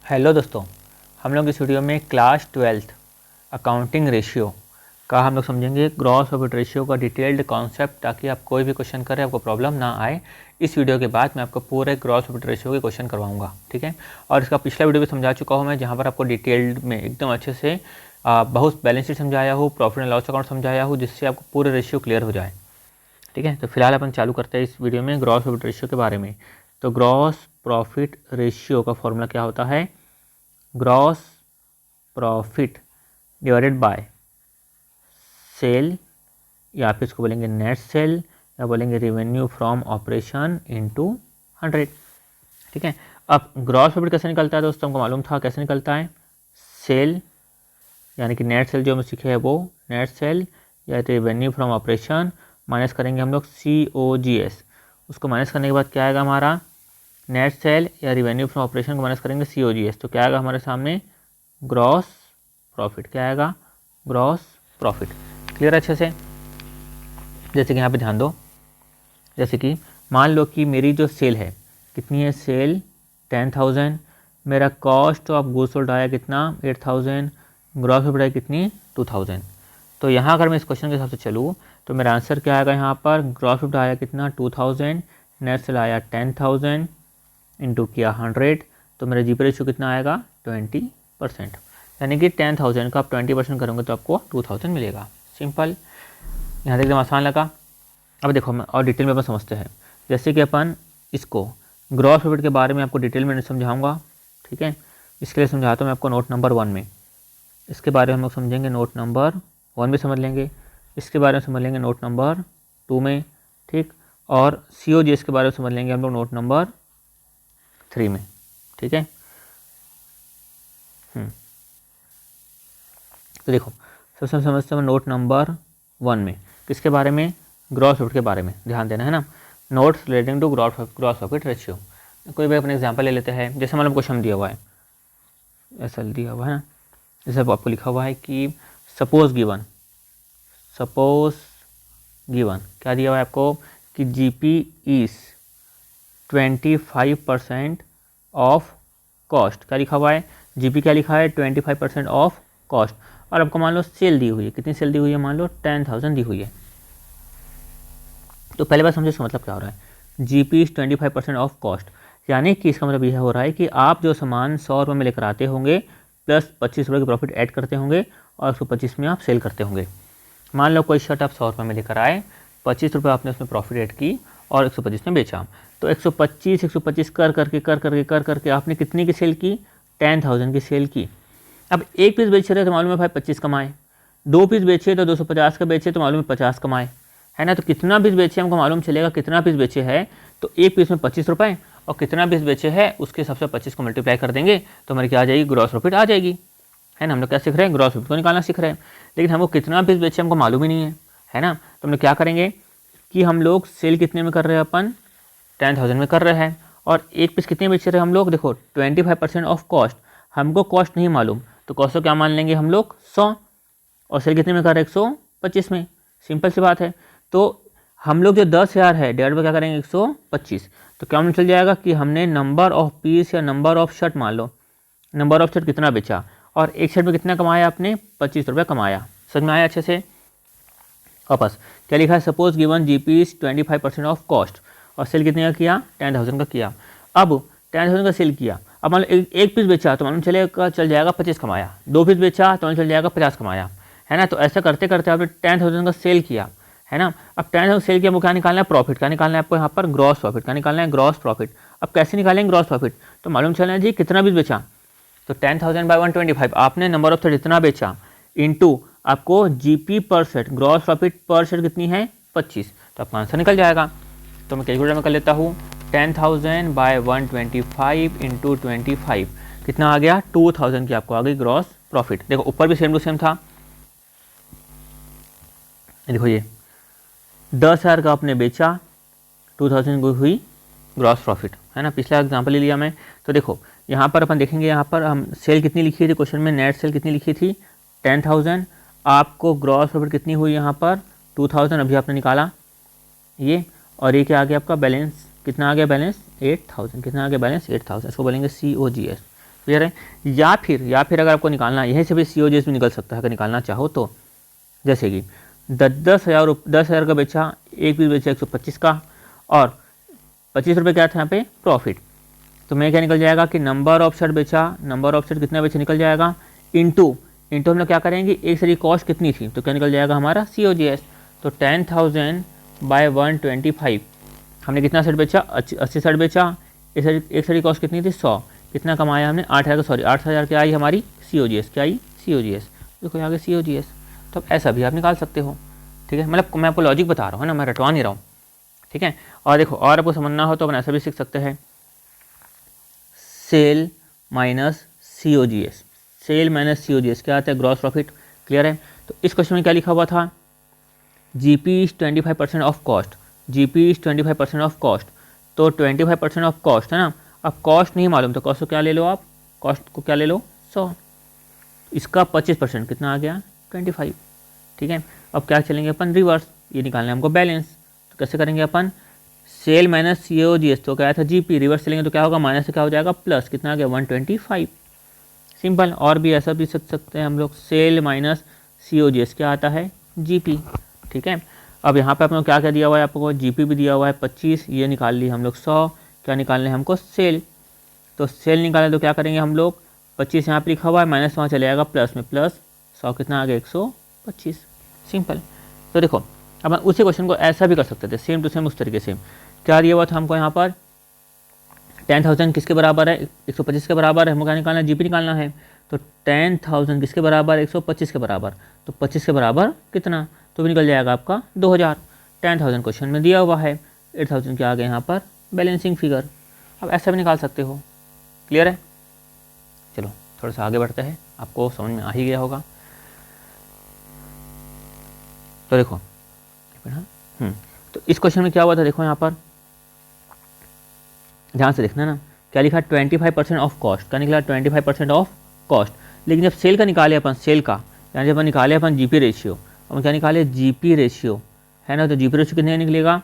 Hello दोस्तों, हम लोग इस वीडियो में क्लास 12th अकाउंटिंग रेशियो का हम लोग समझेंगे ग्रॉस प्रॉफिट रेशियो का डिटेल्ड कॉन्सेप्ट, ताकि आप कोई भी क्वेश्चन करें आपको प्रॉब्लम ना आए। इस वीडियो के बाद मैं आपको पूरे ग्रॉस प्रॉफिट रेशियो के क्वेश्चन करवाऊंगा, ठीक है। और इसका पिछला वीडियो भी समझा चुका हूँ मैं, जहाँ पर आपको डिटेल्ड में एकदम अच्छे से बहुत बैलेंस शीट समझाया हूँ, प्रॉफिट एंड लॉस अकाउंट समझाया हूँ, जिससे आपको पूरे रेशियो क्लियर हो जाए, ठीक है। तो फिलहाल अपन चालू करते हैं इस वीडियो में ग्रॉस प्रॉफिट रेशियो के बारे में। तो ग्रॉस प्रॉफिट रेशियो का फॉर्मूला क्या होता है? Gross profit divided by sale, या फिर इसको बोलेंगे नेट सेल, या बोलेंगे रेवेन्यू फ्रॉम ऑपरेशन इनटू 100, ठीक है। अब ग्रॉस प्रॉफिट कैसे निकलता है दोस्तों? हमको मालूम था कैसे निकलता है। सेल यानी कि नेट सेल जो हम सीखे हैं वो नेट सेल, या रेवेन्यू फ्रॉम ऑपरेशन माइनस करेंगे हम लोग COGS। उसको माइनस करने के बाद क्या आएगा हमारा? नेट सेल या रेवेन्यू फ्रॉम ऑपरेशन को माइनस करेंगे COGS, तो क्या आएगा हमारे सामने? Gross profit. क्या आएगा? Gross profit. क्लियर अच्छे से? जैसे कि यहाँ पे ध्यान दो, जैसे कि मान लो कि मेरी जो सेल है कितनी है? सेल 10,000, मेरा कॉस्ट ऑफ गुड्स सोल्ड आया कितना? 8,000, ग्रॉस प्रॉफिट आया कितनी? 2,000। तो यहाँ अगर मैं इस क्वेश्चन के हिसाब से चलूँ तो मेरा आंसर क्या आएगा? यहाँ पर ग्रॉस प्रॉफिट आया कितना? 2,000, नेट सेल आया 10,000 इंटू किया 100, तो मेरा जीपी रेशियो कितना आएगा? 20%। यानी कि 10,000 का आप 20% करोगे तो आपको 2,000 मिलेगा। सिंपल, यहाँ तक एकदम आसान लगा। अब देखो मैं और डिटेल में अपन समझते हैं। जैसे कि अपन इसको ग्रॉस प्रॉफिट के बारे में आपको डिटेल में नहीं समझाऊंगा, ठीक है। इसके लिए समझाता हूँ मैं आपको नोट नंबर 1 में। इसके बारे में हम लोग समझेंगे नोट नंबर 1 में समझ लेंगे, इसके बारे में समझ लेंगे नोट नंबर 2 में, ठीक। और COGS के बारे में समझ लेंगे हम लोग नोट नंबर 3 में, ठीक है। तो देखो सबसे समझते हैं नोट नंबर 1 में। किसके बारे में? ग्रॉस प्रॉफिट के बारे में। ध्यान देना है ना, notes relating to gross profit ratio. कोई भी अपने एग्जांपल ले लेते हैं। जैसे मतलब क्वेश्चन दिया हुआ है, ऐसा दिया हुआ है ना, जैसे आपको लिखा हुआ है कि सपोज गिवन क्या दिया हुआ है आपको कि GP इज 25% ऑफ कॉस्ट। क्या लिखा हुआ है? GP क्या लिखा है? 25% ऑफ कॉस्ट। और आपको मान लो सेल दी हुई है, कितनी सेल दी हुई है? मान लो 10,000 दी हुई है। तो पहले बात समझे इसका मतलब क्या हो रहा है। GP इज 25% ऑफ कॉस्ट, यानी कि इसका मतलब यह हो रहा है कि आप जो सामान 100 रुपये में लेकर आते होंगे प्लस 25 रुपये की प्रॉफिट ऐड करते होंगे और 125 में आप सेल करते होंगे। मान लो कोई शर्ट आप 100 रुपये में लेकर आए, 25 रुपये आपने उसमें प्रॉफिट ऐड की और 125 में बेचा। तो 125 कर करके आपने कितनी की सेल की? 10,000 की सेल की। अब एक पीस बेच रहे तो मालूम है भाई 25 कमाए, 2 पीस बेचे तो 250 का बेचे तो मालूम है 50 कमाए, है ना। तो कितना पीस बेचे हमको मालूम चलेगा, कितना पीस बेचे है तो एक पीस में 25 रुपये, और कितना पीस बेचे है उसके हिसाब से 25 को मल्टीप्लाई कर देंगे तो हमारी क्या आ जाएगी? ग्रॉस प्रॉफिट आ जाएगी, है ना। हम लोग क्या सीख रहे हैं? ग्रॉस प्रॉफिट को निकालना सीख रहे हैं। लेकिन हमको कितना पीस बेचे हमको मालूम ही नहीं है ना। तो हम लोग क्या करेंगे कि हम लोग सेल कितने में कर रहे हैं? अपन 10,000 में कर रहे हैं, और एक पीस कितने बेच रहे हैं हम लोग? देखो 25% ऑफ कॉस्ट, हमको कॉस्ट नहीं मालूम तो कॉस्ट को क्या मान लेंगे हम लोग? 100, और सेल कितने में कर रहे हैं? 125 में। सिंपल सी बात है। तो हम लोग जो 10,000 है डिवाइड पर क्या करेंगे? 125, तो क्या चल जाएगा कि हमने नंबर ऑफ पीस या नंबर ऑफ शर्ट, मान लो नंबर ऑफ शर्ट कितना बेचा और एक शर्ट में कितना कमाया आपने? 25 रुपये कमाया। समझ में आया अच्छे से? वापस क्या लिखा है? Suppose given GP is 25% of cost, और सेल कितने का किया? 10,000 का किया। अब 10,000 का सेल किया, अब मान लो एक पीस बेचा तो मालूम चलेगा चल जाएगा 25 कमाया, 2 पीस बेचा तो मालूम चल जाएगा 50 कमाया, है ना। तो ऐसा करते करते आपने 10,000 का सेल किया, है ना। अब 10,000 सेल किया, आपको क्या निकालना है? प्रॉफिट। क्या निकालना है आपको यहाँ पर? Gross profit. क्या निकालना है? Gross profit. अब कैसे निकालेंगे ग्रॉस प्रॉफिट? तो मालूम चलना है जी कितना पीस बेचा, तो 10,000 बाय 125 आपने नंबर ऑफ शर्ट इतना बेचा इंटू आपको GP पर शर्ट, ग्रॉस प्रॉफिट पर शर्ट कितनी है? 25, तो आपका आंसर निकल जाएगा। तो मैं कैलकुलेटर में कर लेता हूँ, 10,000 बाय 125 इंटू 25 कितना आ गया? 2,000 की आपको आ गई ग्रॉस प्रॉफिट। देखो ऊपर भी सेम टू सेम था। देखो ये 10,000 का आपने बेचा, 2,000 की हुई ग्रॉस प्रॉफिट, है ना। पिछला एग्जांपल ले लिया मैं। तो देखो यहाँ पर अपन देखेंगे, यहाँ पर हम सेल कितनी लिखी थी क्वेश्चन में? नेट सेल कितनी लिखी थी? 10,000। आपको ग्रॉस प्रॉफिट कितनी हुई यहाँ पर? 2,000 अभी आपने निकाला ये, और ये क्या आ गया आपका? बैलेंस कितना आ गया? बैलेंस 8,000। कितना आ गया? बैलेंस 8,000। इसको बोलेंगे COGS, क्लियर है। या फिर अगर आपको निकालना यहीं से भी COGS भी निकल सकता है अगर निकालना चाहो तो। जैसे कि 10,000 का बेचा, एक पीस बेचा 125 का, और 25 रुपये क्या था यहाँ पे प्रॉफिट। तो मैं क्या निकल जाएगा कि नंबर ऑफ शर्ट बेचा, नंबर ऑफ शर्ट कितना बेचा निकल जाएगा, इंटू हम लोग क्या करेंगे, एक सारी कॉस्ट कितनी थी, तो क्या निकल जाएगा हमारा COGS। तो 10,000 बाय 125, हमने कितना शर्ट बेचा, 80 शर्ट बेचा, एक सारी कॉस्ट कितनी थी 100, कितना कमाया हमने 8,000 क्या आई हमारी COGS, क्या आई COGS। देखो यहाँ पे COGS। तो ऐसा भी आप निकाल सकते हो, ठीक है। मतलब मैं आपको लॉजिक बता रहा हूँ ना, मैं रटवा नहीं रहा हूँ, ठीक है। और देखो और आपको समझना हो तो अपन ऐसा भी सीख सकते हैं, sale minus COGS। Sale minus COGS क्या आता है, ग्रॉस प्रॉफिट। क्लियर है। तो इस क्वेश्चन में क्या लिखा हुआ था, GP is 25% of cost, GP is 25% of cost. तो 25% ऑफ कॉस्ट है ना। अब कॉस्ट नहीं मालूम तो कॉस्ट को क्या ले लो आप, कॉस्ट को क्या ले लो 100, इसका 25% कितना आ गया 25, ठीक है। अब क्या चलेंगे अपन रिवर्स, ये निकालना है हमको बैलेंस। तो कैसे करेंगे अपन, सेल माइनस COGS, तो क्या था GP, रिवर्स चलेंगे तो क्या होगा, माइनस से क्या हो जाएगा प्लस, कितना आ गया 125, सिंपल। और भी ऐसा भी सीख सकते हैं हम लोग, सेल माइनस COGS क्या आता है GP, ठीक है। अब यहाँ पे आप लोग क्या क्या दिया हुआ है, आपको GP भी दिया हुआ है 25, ये निकाल ली हम लोग 100, क्या निकालने हैं हमको सेल। तो सेल निकालें तो क्या करेंगे हम लोग, 25 यहाँ पे लिखा हुआ है, माइनस वहाँ चले जाएगा प्लस में, प्लस 100 कितना आ गया 125, सिंपल। तो देखो अब उसी क्वेश्चन को ऐसा भी कर सकते थे, सेम टू सेम उस तरीके से। क्या दिया हुआ था हमको यहाँ पर, 10,000 किसके बराबर है, 125 के बराबर है, हमको क्या निकालना है, GP निकालना है। तो 10,000 किसके बराबर, 125 के बराबर, तो 25 के बराबर कितना, तो भी निकल जाएगा आपका 2,000। 10,000 क्वेश्चन में दिया हुआ है, 8,000 क्या आ गया यहाँ पर बैलेंसिंग फिगर। अब ऐसा भी निकाल सकते हो, क्लियर है। चलो थोड़ा सा आगे बढ़ते हैं, आपको समझ में आ ही गया होगा। तो देखो तो इस क्वेश्चन में क्या हुआ था, देखो यहाँ पर ध्यान से देखना ना, क्या लिखा 25% ऑफ कॉस्ट, क्या निकला 25% ऑफ कॉस्ट। लेकिन जब सेल का निकाले अपन, सेल का यानी जब निकाले अपन GP रेशियो, अपन क्या निकाले GP रेशियो है ना। तो GP रेशियो कितने निकलेगा,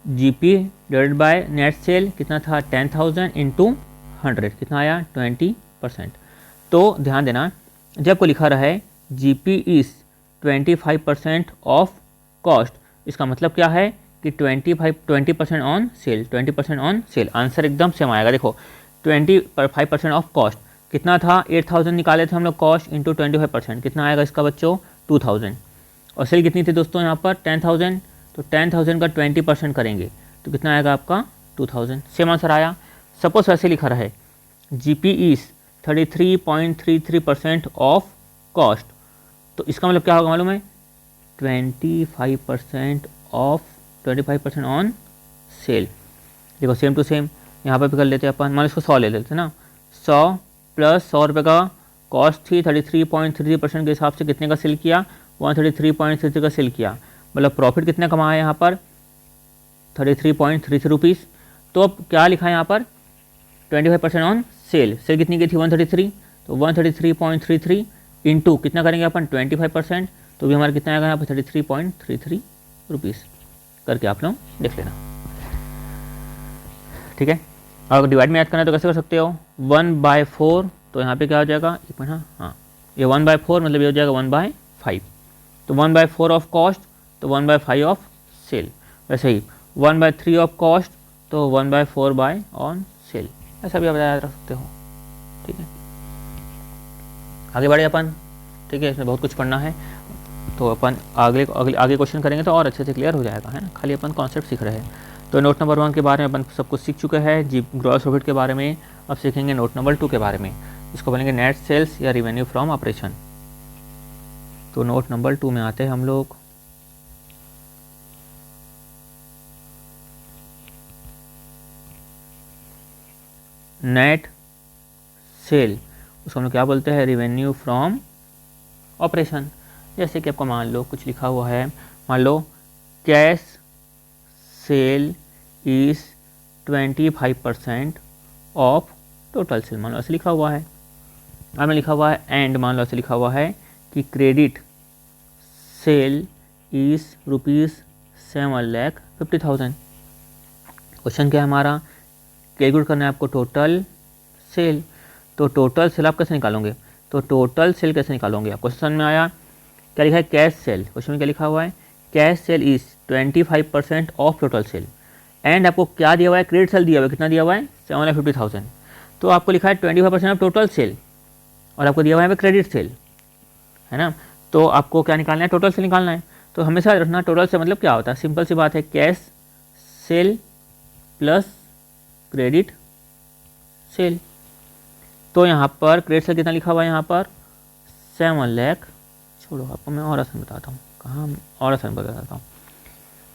GP divided by net cell कितना था 10,000 इंटू 100, कितना आया 20%। तो ध्यान देना जब को लिखा रहा है GP इज 25% ऑफ कॉस्ट, इसका मतलब क्या है कि 20% on sale, 20% on sale. Answer एकदम सेम आएगा। देखो 25% ऑफ कॉस्ट कितना था, 8,000 निकाले थे हम लोग कॉस्ट इंटू 25%, कितना आएगा इसका बच्चों 2,000। और सेल कितनी थी दोस्तों यहाँ पर 10,000, तो 10,000 का 20% करेंगे तो कितना आएगा आपका 2,000, सेम आंसर आया। सपोज वैसे लिखा रहा है GP इज 33.33% ऑफ कॉस्ट, तो इसका मतलब क्या होगा मालूम है, 25% ऑफ 25% ऑन सेल। देखो सेम टू सेम यहाँ पर भी कर लेते हैं अपन, मान इसको 100 ले लेते हैं ना, 100 प्लस 100 रुपये का कॉस्ट थी, 33.33% के हिसाब से कितने का सेल किया, 133.33 का सेल किया, मतलब प्रॉफिट कितना कमाया यहाँ पर 33.33 रुपीज़। तो अब क्या लिखा है यहाँ पर 25% ऑन सेल, सेल कितनी की थी 133, तो 133.33 इंटू कितना करेंगे अपन 25%, तो भी हमारा कितना आएगा यहाँ पर 33.33 रुपीज़ करके आप लोग देख लेना, ठीक है। अगर डिवाइड में याद करना है तो कैसे कर सकते हो, 1/4, तो यहाँ पे क्या हो जाएगा, एक मिनट, हाँ ये 1/4 मतलब ये हो जाएगा 1/5, तो 1/4 ऑफ कॉस्ट तो 1/5 ऑफ सेल। वैसे ही 1/3 ऑफ कॉस्ट तो 1/4 बाय ऑन सेल, ऐसा भी आप याद रख सकते हो, ठीक है। आगे बढ़े अपन, ठीक है, इसमें बहुत कुछ पढ़ना है, तो अपन आगे क्वेश्चन करेंगे तो और अच्छे से क्लियर हो जाएगा, है ना, खाली अपन कॉन्सेप्ट सीख रहे हैं। तो नोट नंबर 1 के बारे में अपन सब कुछ सीख चुके हैं, जी ग्रॉस प्रॉफिट के बारे में। अब सीखेंगे नोट नंबर 2 के बारे में, इसको बोलेंगे नेट सेल्स या रिवेन्यू फ्रॉम ऑपरेशन। तो नोट नंबर 2 में आते हैं हम लोग। नेट सेल उसको हम लोग क्या बोलते हैं, रिवेन्यू फ्रॉम ऑपरेशन। जैसे कि आपको मान लो कुछ लिखा हुआ है, मान लो cash sale is 25% of total sale, मान लो ऐसे लिखा हुआ है। अब में लिखा हुआ है एंड, मान लो ऐसे लिखा हुआ है कि क्रेडिट सेल इज ₹7,50,000। क्वेश्चन क्या है हमारा, कैलकुलेट करना है आपको टोटल सेल। तो टोटल सेल आप कैसे निकालोगे, तो टोटल सेल कैसे निकालोगे आप, क्वेश्चन में आया क्या लिखा है, कैश सेल, क्वेश्चन में क्या लिखा हुआ है, cash sale is 25% of total cell, and आपको क्या दिया हुआ है, क्रेडिट सेल दिया हुआ है, कितना दिया हुआ है 750,000, तो आपको लिखा है 25% ऑफ टोटल सेल और आपको दिया हुआ है क्रेडिट सेल, है ना। तो आपको क्या निकालना है, टोटल सेल निकालना है। तो हमेशा रखना टोटल सेल मतलब क्या होता है, सिंपल सी बात है, cash cell plus credit sale. तो यहाँ पर क्रेडिट सेल कितना लिखा हुआ है, यहाँ पर 7 लाख, छोड़ो आपको मैं और आसान बताता हूँ, कहाँ और आसान बताता हूँ,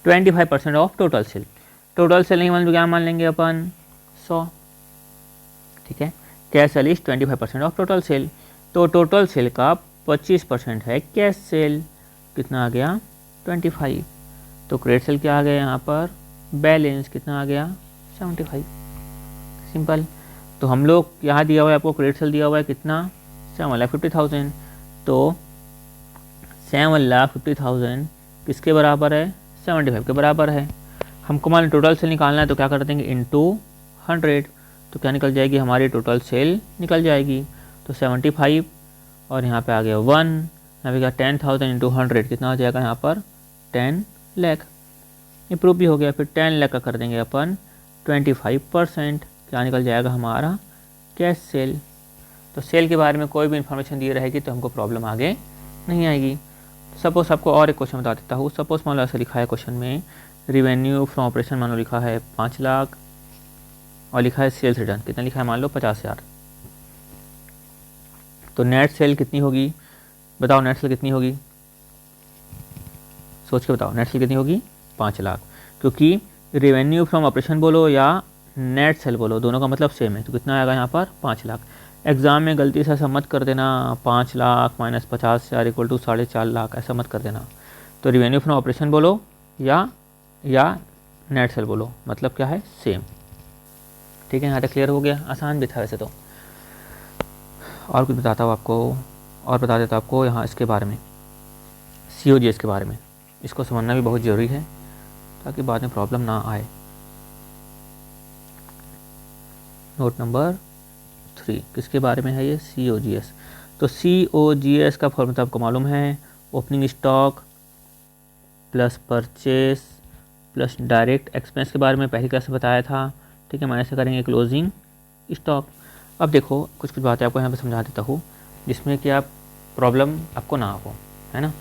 25% of total cell, total sale नहीं मान लो क्या मान लेंगे अपन 100, ठीक है। Cash sale is 25% of total cell, तो टोटल सेल का 25% है कैश सेल, कितना आ गया 25, तो क्रेडिट सेल क्या आ गया यहाँ पर, बैलेंस कितना आ गया 75, सिंपल। तो हम लोग यहाँ दिया हुआ है आपको क्रेडिट सेल दिया हुआ है कितना 7,50,000, तो 7,50,000 किसके बराबर है, 75 के बराबर है। हमको मान टोटल सेल निकालना है तो क्या कर देंगे, इंटू 100, तो क्या निकल जाएगी हमारी टोटल सेल निकल जाएगी, तो 75 और यहाँ पे आ गया 1, यहाँ पे क्या 10,000 इंटू 100 कितना हो जाएगा यहाँ पर 10 लाख, ये प्रूफ भी हो गया। फिर 10 लाख का कर देंगे अपन 25%, क्या निकल जाएगा हमारा कैश सेल। तो सेल के बारे में कोई भी इन्फॉर्मेशन दी रहेगी तो हमको प्रॉब्लम आगे नहीं आएगी। सपोज आपको और एक क्वेश्चन बता देता हूँ, सपोज मान लो ऐसा लिखा है क्वेश्चन में, रिवेन्यू फ्रॉम ऑपरेशन मान लो लिखा है 5 लाख और लिखा है सेल्स रिटर्न कितना लिखा है मान लो 50,000, तो नेट सेल कितनी होगी, बताओ नेट सेल कितनी होगी, सोच के बताओ, नेट सेल कितनी होगी 5 लाख, क्योंकि रेवेन्यू फ्रॉम ऑपरेशन बोलो या नेट सेल बोलो दोनों का मतलब सेम है, तो कितना आएगा यहाँ पर 5 लाख। एग्जाम में गलती से ऐसा मत कर देना 5 lakh minus 50,000 equal to 4.5 lakh, ऐसा मत कर देना। तो रेवेन्यू फ्रॉम ऑपरेशन बोलो या नेट सेल बोलो, मतलब क्या है सेम, ठीक है। यहाँ तक क्लियर हो गया, आसान भी था वैसे तो। और कुछ बताता हूँ आपको, और बता देता हूँ आपको यहाँ इसके बारे में, COGS के बारे में, इसको समझना भी बहुत ज़रूरी है ताकि बाद में प्रॉब्लम ना आए। नोट नंबर 3 किसके बारे में है ये, COGS। तो COGS का फॉर्मूला आपको मालूम है, opening stock plus purchase plus direct expense के बारे में पहली क्लास में बताया था, ठीक है। माइनस से करेंगे क्लोजिंग स्टॉक। अब देखो कुछ बातें आपको यहाँ पे समझा देता हूँ जिसमें कि आप प्रॉब्लम आपको ना हो, है ना।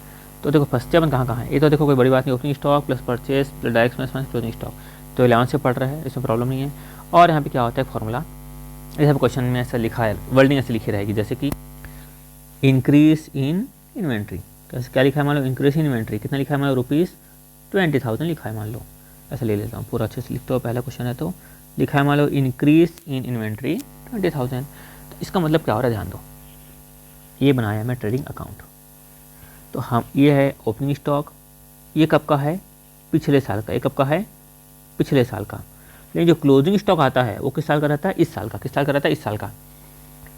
तो देखो फंसते अपन कहाँ है, ये तो देखो कोई बड़ी बात नहीं, opening stock plus purchase plus direct expense closing stock, तो 11 से पढ़ रहा है, इसमें प्रॉब्लम नहीं है। और यहाँ पे क्या होता है फॉर्मूला, जैसे क्वेश्चन में ऐसा लिखा है, वर्डिंग ऐसे लिखी रहेगी जैसे कि इंक्रीज इन इन्वेंट्री, कैसे क्या लिखा है मान लो, इंक्रीज इन इन्वेंट्री कितना लिखा है मान लो ₹20,000 लिखा है मान लो, ऐसा ले लेता हूँ पूरा अच्छे से लिखता हूँ, पहला क्वेश्चन है तो लिखा है मान लो इंक्रीज इन इन्वेंट्री 20,000, तो इसका मतलब क्या हो रहा है ध्यान दो, ये बनाया मैं ट्रेडिंग अकाउंट, तो हम ये है ओपनिंग स्टॉक, ये कब का है पिछले साल का, ये कब का है पिछले साल का, लेकिन जो क्लोजिंग स्टॉक आता है वो किस साल का रहता है, इस साल का, किस साल का रहता है इस साल का।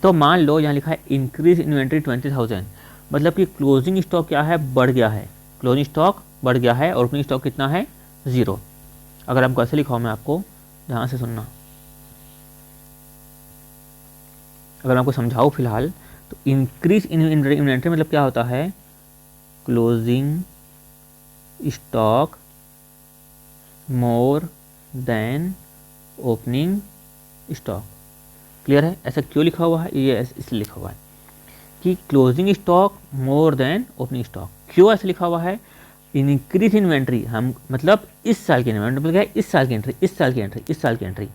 तो मान लो यहाँ लिखा है इंक्रीज इन्वेंट्री 20,000, मतलब कि क्लोजिंग स्टॉक क्या है बढ़ गया है, क्लोजिंग स्टॉक बढ़ गया है और ओपनिंग स्टॉक कितना है 0। अगर आपको ऐसे लिखा हो मैं आपको ध्यान से सुनना, अगर मैं आपको समझाऊँ फिलहाल, तो इंक्रीज इन इन्वेंट्री मतलब क्या होता है, closing stock more than opening stock. Clear है, ऐसा क्यों लिखा हुआ है, ये इसलिए लिखा हुआ है कि closing stock more than opening stock. क्यों ऐसे लिखा हुआ है, इंक्रीज इन्वेंट्री हम मतलब इस साल की इन्वेंट्री, मतलब क्या है इस साल की एंट्री, इस साल की एंट्री, इस साल की एंट्री,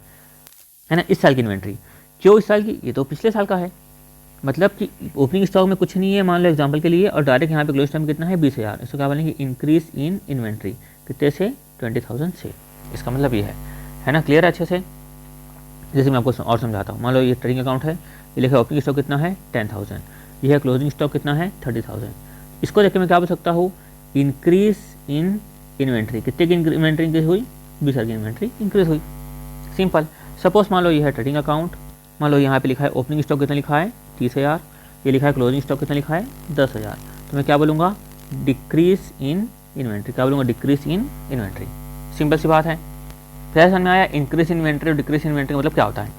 है ना, इस साल की इन्वेंट्री। क्यों इस साल की, ये तो पिछले साल का है, मतलब कि ओपनिंग स्टॉक में कुछ नहीं है मान लो एग्जांपल के लिए, और डायरेक्ट यहाँ पे क्लोजिंग स्टॉक में कितना है 20,000, इसको क्या बोलेंगे इंक्रीज इन इन्वेंट्री, कितने से 20,000 से, इसका मतलब ये है ना। क्लियर है अच्छे से, जैसे मैं आपको और समझाता हूँ, मान लो ये ट्रेडिंग अकाउंट है, ये लिखा ओपनिंग स्टॉक कितना है 10,000, ये है क्लोजिंग स्टॉक कितना है 30,000, इसको देख के मैं क्या बोल सकता हूँ इंक्रीज इन इन्वेंट्री, कितने की इन्वेंट्री इंक्रीज हुई 20,000 की इन्वेंट्री इंक्रीज हुई, सिंपल। सपोज मान लो ये है ट्रेडिंग अकाउंट, मान लो यहाँ पे लिखा है ओपनिंग स्टॉक कितना लिखा है 30,000, ये लिखा है क्लोजिंग स्टॉक कितना लिखा है 10,000, तो मैं क्या बोलूँगा डिक्रीज इन इन्वेंट्री, क्या बोलूँगा डिक्रीज इन इन्वेंट्री, सिंपल सी बात है। फिर समझ में आया इंक्रीज इन्वेंट्री और डिक्रीज इन्वेंट्री मतलब क्या होता है।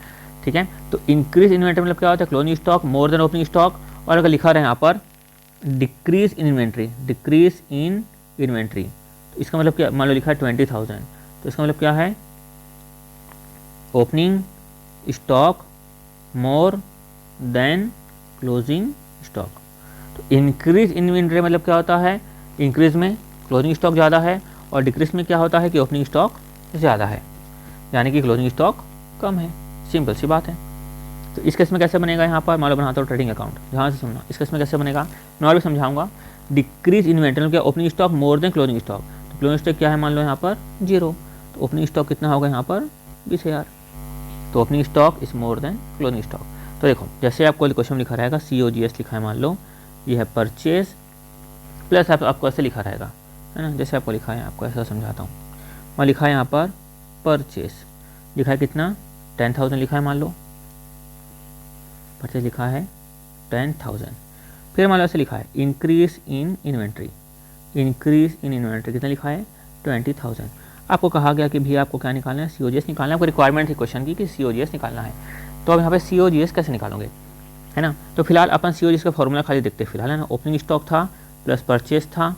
ठीक है। तो इंक्रीज इन्वेंट्री मतलब क्या होता है, closing stock more than opening stock. और अगर लिखा रहे यहाँ पर decrease in inventory, decrease in inventory, तो इसका मतलब क्या, मान लो लिखा है 20,000, तो इसका मतलब क्या है, opening stock more than closing stock. तो इंक्रीज इन इन्वेंट्री मतलब क्या होता है, इंक्रीज में क्लोजिंग स्टॉक ज़्यादा है, और डिक्रीज में क्या होता है कि ओपनिंग स्टॉक ज़्यादा है, यानी कि क्लोजिंग स्टॉक कम है। सिंपल सी बात है। तो इस केस में कैसे बनेगा, यहाँ पर मान लो बनाता हूँ ट्रेडिंग अकाउंट, ध्यान से सुनना। इस केस में कैसे बनेगा मैं और भी समझाऊंगा। डिक्रीज इन्वेंट्री मतलब क्या, opening stock more than closing stock. तो क्लोजिंग स्टॉक क्या है, मान लो यहाँ पर 0, तो ओपनिंग स्टॉक कितना होगा यहाँ पर 20,000। तो opening stock is more than closing stock. तो देखो जैसे आपको क्वेश्चन लिखा रहेगा COGS लिखा है, मान लो ये है परचेज प्लस आपको ऐसे लिखा रहेगा, है ना, जैसे आपको लिखा है, आपको ऐसा समझाता हूँ। मैं लिखा है यहाँ पर परचेज, लिखा है कितना 10,000 लिखा है, मान लो परचेज लिखा है 10,000। फिर मान लो ऐसे लिखा है increase in inventory, increase in inventory कितना लिखा है 20,000। आपको कहा गया कि भैया आपको क्या निकालना है, COGS निकालना है, आपको रिक्वायरमेंट थी क्वेश्चन की कि COGS निकालना है। तो अब यहाँ पे COGS कैसे निकालोगे, है ना। तो फिलहाल अपन COGS का फॉर्मूला खाली देखते हैं फिलहाल, है ना। ओपनिंग स्टॉक था प्लस परचेज था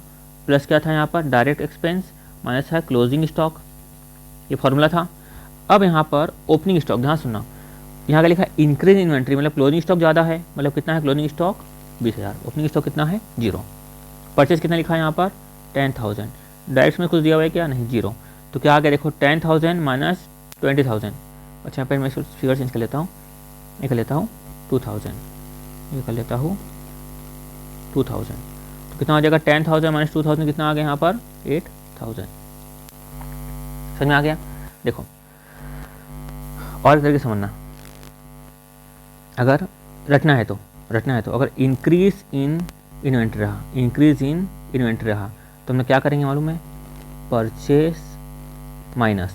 प्लस क्या था यहाँ पर डायरेक्ट एक्सपेंस माइनस है क्लोजिंग स्टॉक, ये फॉर्मूला था। अब यहाँ पर ओपनिंग स्टॉक, ध्यान सुनना, यहाँ का लिखा है इंक्रीज इन्वेंट्री मतलब क्लोजिंग स्टॉक ज़्यादा है, मतलब कितना है क्लोजिंग स्टॉक 20,000, ओपनिंग स्टॉक कितना है 0। परचेज कितना लिखा है यहाँ पर 10,000, डायरेक्ट में कुछ दिया हुआ है क्या, नहीं 0। तो क्या आ गया देखो 10,000 माइनस 20,000। अच्छा यहाँ पर मैं फिगर चेंज कर लेता हूँ, ये कर लेता हूँ 2,000, ये कर लेता हूँ 2,000। तो कितना आ जाएगा 10,000 माइनस 2,000 कितना आ गया यहाँ पर 8,000। समझ में आ गया। देखो और तरीके समझना, अगर रटना है तो अगर इंक्रीज इन इन्वेंट्री रहा, इंक्रीज इन इन्वेंट्री रहा, तो हमने क्या करेंगे मालूम है, purchase minus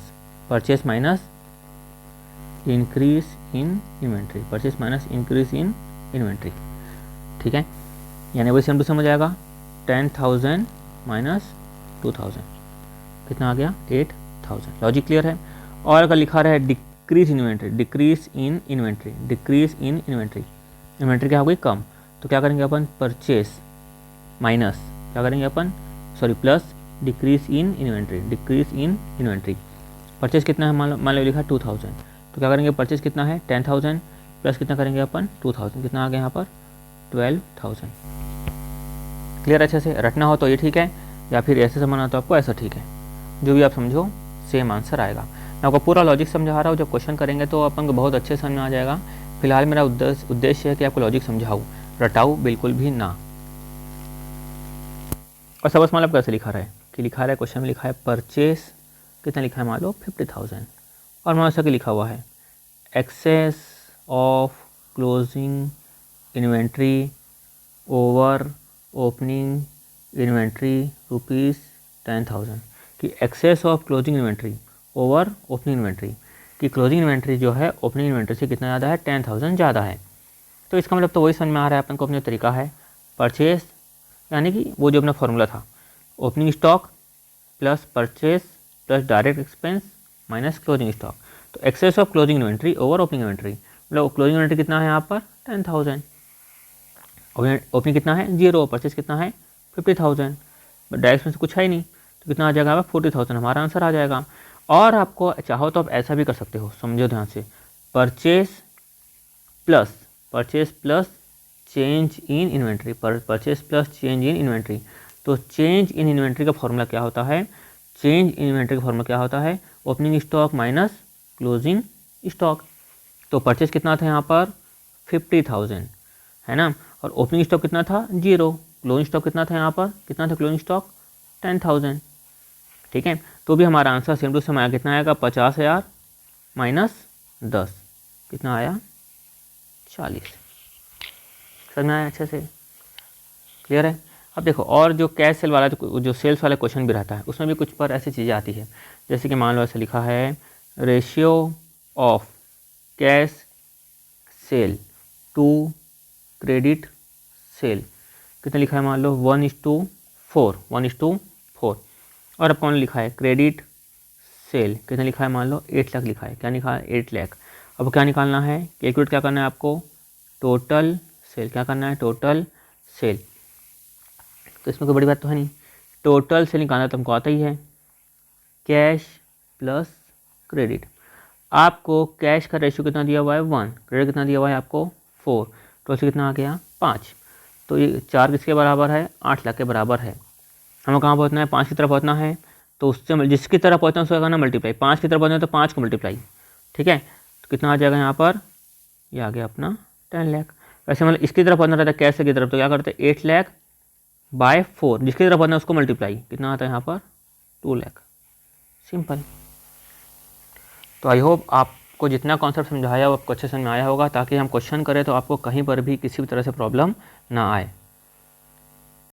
increase in inventory, purchase minus increase in inventory, ठीक है। यानी वही सेम टू समझ आएगा 10,000 माइनस 2,000 कितना आ गया 8,000। लॉजिक क्लियर है। और अगर लिखा रहा है decrease in inventory, decrease in inventory, decrease in inventory, inventory क्या हो गई कम, तो क्या करेंगे अपन परचेस माइनस क्या करेंगे अपन, sorry plus decrease in inventory, decrease in inventory. Purchase कितना है, मान लो लिखा 2,000, तो क्या करेंगे परचेस कितना है 10,000 प्लस कितना करेंगे अपन 2,000, कितना आ गया यहाँ पर 12,000। क्लियर। अच्छे से रटना हो तो ये ठीक है, या फिर ऐसे समझना तो आपको ऐसा ठीक है, जो भी आप समझो सेम आंसर आएगा। मैं आपको पूरा लॉजिक समझा रहा हूँ, जब क्वेश्चन करेंगे तो अपन को बहुत अच्छे समझ में आ जाएगा। फिलहाल मेरा उद्देश्य है कि आपको लॉजिक समझाऊँ, रटाऊँ बिल्कुल भी ना। और सबस मतलब कैसे लिखा रहा है कि लिखा रहा है क्वेश्चन में लिखा है परचेस कितना लिखा है मान लो 50,000, और मान ऐसा कि लिखा हुआ है excess of closing inventory over opening inventory ₹10,000, कि excess of closing inventory over opening inventory, कि क्लोजिंग इन्वेंट्री जो है ओपनिंग इन्वेंट्री से कितना ज़्यादा है 10,000 ज़्यादा है। तो इसका मतलब तो वही समझ में आ रहा है अपन को, अपने तरीका है परचेस, यानी कि वो जो अपना फॉर्मूला था opening stock plus purchase plus direct expense minus closing stock. तो excess of closing inventory over opening inventory, मतलब क्लोजिंग इन्वेंट्री कितना है यहाँ पर 10,000, ओपनिंग कितना है 0, परचेस कितना है 50,000, डायरेक्ट एक्सपेंस कुछ है ही नहीं, तो कितना आ जाएगा 40,000, हमारा आंसर आ जाएगा। और आपको चाहो तो आप ऐसा भी कर सकते हो, समझो ध्यान से, purchase plus change in inventory, purchase plus change in inventory. तो चेंज इन इन्वेंट्री का फॉर्मूला क्या होता है, चेंज इन इन्वेंट्री का फॉर्मूला क्या होता है, opening stock minus closing stock. तो परचेस कितना था यहाँ पर 50,000, है ना, और ओपनिंग स्टॉक कितना था 0, क्लोजिंग स्टॉक कितना था यहाँ पर, कितना था क्लोजिंग स्टॉक 10,000, ठीक है। तो भी हमारा आंसर सेम टू सेम आया, कितना आएगा 50,000 माइनस 10 कितना आया 40। समझ में आया अच्छे से, क्लियर है। अब देखो और जो कैश सेल वाला जो सेल्स वाला क्वेश्चन भी रहता है उसमें भी कुछ पर ऐसी चीज़ें आती है, जैसे कि मान लो ऐसे लिखा है ratio of cash sale to credit sale, कितना लिखा है मान लो 1:4, और अपन लिखा है क्रेडिट सेल कितना लिखा है मान लो 8 लाख लिखा है, क्या लिखा है 8 लाख। अब क्या निकालना है, कैलकुलेट क्या करना है आपको, टोटल सेल। क्या करना है, टोटल सेल। तो इसमें कोई बड़ी बात तो है नहीं, टोटल सेल निकालना तो हमको आता ही है, कैश प्लस क्रेडिट। आपको कैश का रेशियो कितना दिया हुआ है 1, क्रेडिट कितना दिया हुआ है आपको 4, तो उससे कितना आ गया 5। तो ये 4 किसके बराबर है, 8 लाख के बराबर है। हमें कहाँ पहुँचना है, 5 की तरफ पहुँचना है, तो उससे जिसकी तरफ पहुँचना है उसका करना मल्टीप्लाई, 5 की तरफ पहुँचना है तो 5 को मल्टीप्लाई। ठीक है, तो कितना आ जाएगा यहाँ पर, ये आ गया अपना 10 लाख। वैसे मतलब इसकी तरफ पहुँचना रहता है कैश की तरफ, तो क्या करते हैं 8 लाख बाय 4, जिसकी तरफ पहुँचना है उसको मल्टीप्लाई, कितना आता है यहाँ पर 2 लाख। सिंपल। तो आई होप आपको जितना कॉन्सेप्ट समझाया वो आपको अच्छे समझ में आया होगा, ताकि हम क्वेश्चन करें तो आपको कहीं पर भी किसी भी तरह से प्रॉब्लम ना आए।